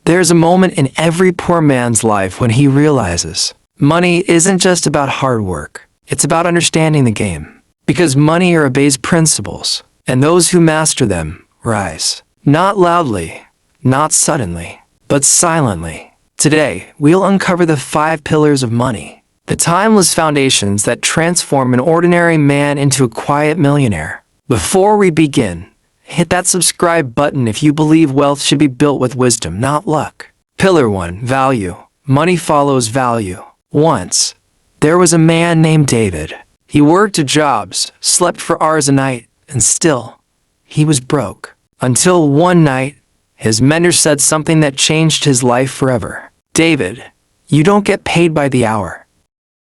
There's a moment in every poor man's life when he realizes money isn't just about hard work. It's about understanding the game. Because money obeys principles, and those who master them rise. Not loudly, not suddenly, but silently. Today, we'll uncover the 5 pillars of money, the timeless foundations that transform an ordinary man into a quiet millionaire. Before we begin, hit that subscribe button if you believe wealth should be built with wisdom, not luck. Pillar 1. Value. Money follows value. Once, there was a man named David. He worked at jobs, slept for hours a night, and still, he was broke. Until one night, his mentor said something that changed his life forever. David, you don't get paid by the hour.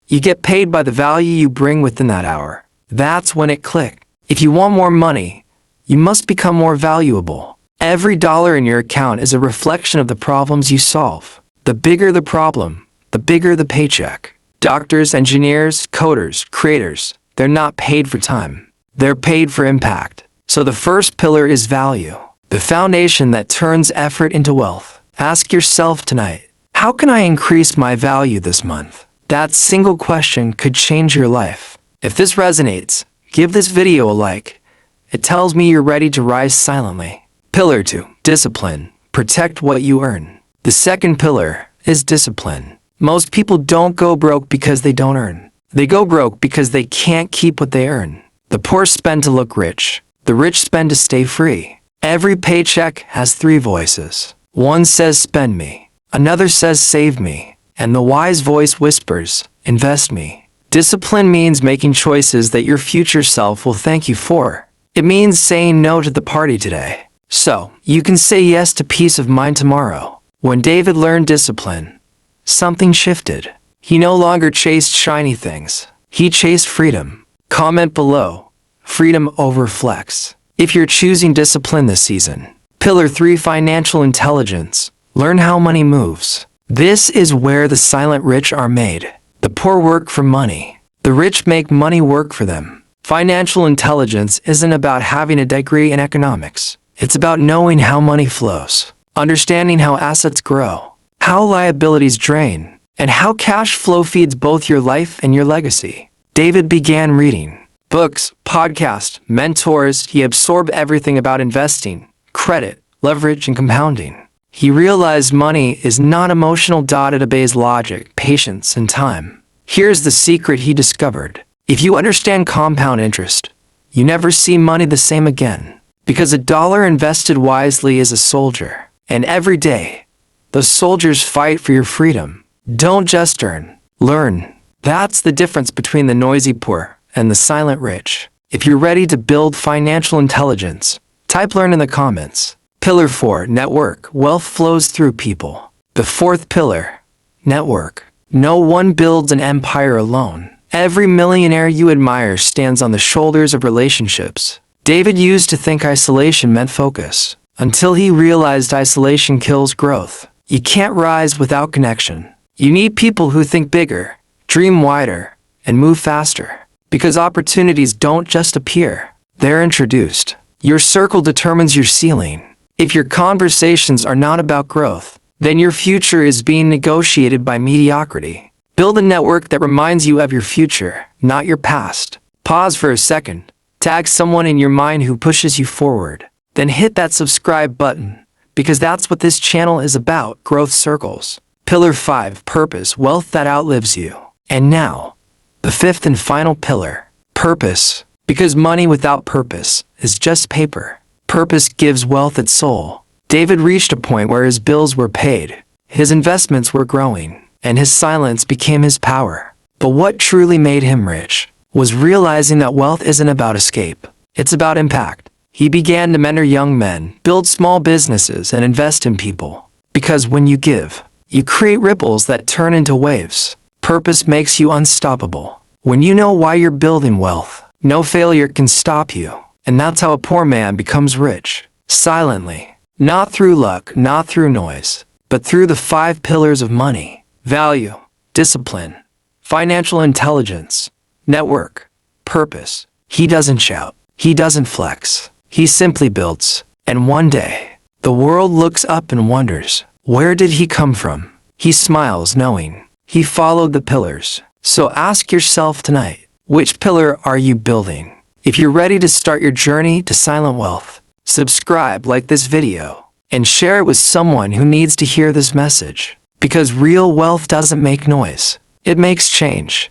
You get paid by the value you bring within that hour. That's when it clicked. If you want more money, you must become more valuable. Every dollar in your account is a reflection of the problems you solve. The bigger the problem, the bigger the paycheck. Doctors, engineers, coders, creators, they're not paid for time. They're paid for impact. So the first pillar is value, the foundation that turns effort into wealth. Ask yourself tonight, how can I increase my value this month? That single question could change your life. If this resonates, give this video a like. It tells me you're ready to rise silently. Pillar 2. Discipline. Protect what you earn. The second pillar is discipline. Most people don't go broke because they don't earn. They go broke because they can't keep what they earn. The poor spend to look rich. The rich spend to stay free. Every paycheck has 3 voices. One says spend me. Another says save me. And the wise voice whispers, invest me. Discipline means making choices that your future self will thank you for. It means saying no to the party today, so you can say yes to peace of mind tomorrow. When David learned discipline, something shifted. He no longer chased shiny things. He chased freedom. Comment below. Freedom over flex. If you're choosing discipline this season. Pillar 3. Financial intelligence. Learn how money moves. This is where the silent rich are made. The poor work for money. The rich make money work for them. Financial intelligence isn't about having a degree in economics. It's about knowing how money flows, understanding how assets grow, how liabilities drain, and how cash flow feeds both your life and your legacy. David began reading books, podcasts, mentors. He absorbed everything about investing, credit, leverage, and compounding. He realized money is not emotional. It obeys logic, patience, and time. Here's the secret he discovered. If you understand compound interest, you never see money the same again. Because a dollar invested wisely is a soldier. And every day, the soldiers fight for your freedom. Don't just earn, learn. That's the difference between the noisy poor and the silent rich. If you're ready to build financial intelligence, type learn in the comments. Pillar 4. Network. Wealth flows through people. The 4th pillar, network. No one builds an empire alone. Every millionaire you admire stands on the shoulders of relationships. David used to think isolation meant focus, until he realized isolation kills growth. You can't rise without connection. You need people who think bigger, dream wider, and move faster. Because opportunities don't just appear, they're introduced. Your circle determines your ceiling. If your conversations are not about growth, then your future is being negotiated by mediocrity. Build a network that reminds you of your future, not your past. Pause for a second. Tag someone in your mind who pushes you forward. Then hit that subscribe button, because that's what this channel is about, growth circles. Pillar 5. Purpose. Wealth that outlives you. And now, the 5th and final pillar. Purpose. Because money without purpose is just paper. Purpose gives wealth its soul. David reached a point where his bills were paid, his investments were growing, and his silence became his power. But what truly made him rich was realizing that wealth isn't about escape. It's about impact. He began to mentor young men, build small businesses, and invest in people. Because when you give, you create ripples that turn into waves. Purpose makes you unstoppable. When you know why you're building wealth, no failure can stop you. And that's how a poor man becomes rich. Silently. Not through luck, not through noise, but through the 5 pillars of money. Value, discipline, financial intelligence, network, purpose. He doesn't shout. He doesn't flex. He simply builds. And one day, the world looks up and wonders, Where did he come from? He smiles knowing he followed the pillars. So ask yourself tonight, which pillar are you building? If you're ready to start your journey to silent wealth, subscribe, like this video, and share it with someone who needs to hear this message. Because real wealth doesn't make noise. It makes change.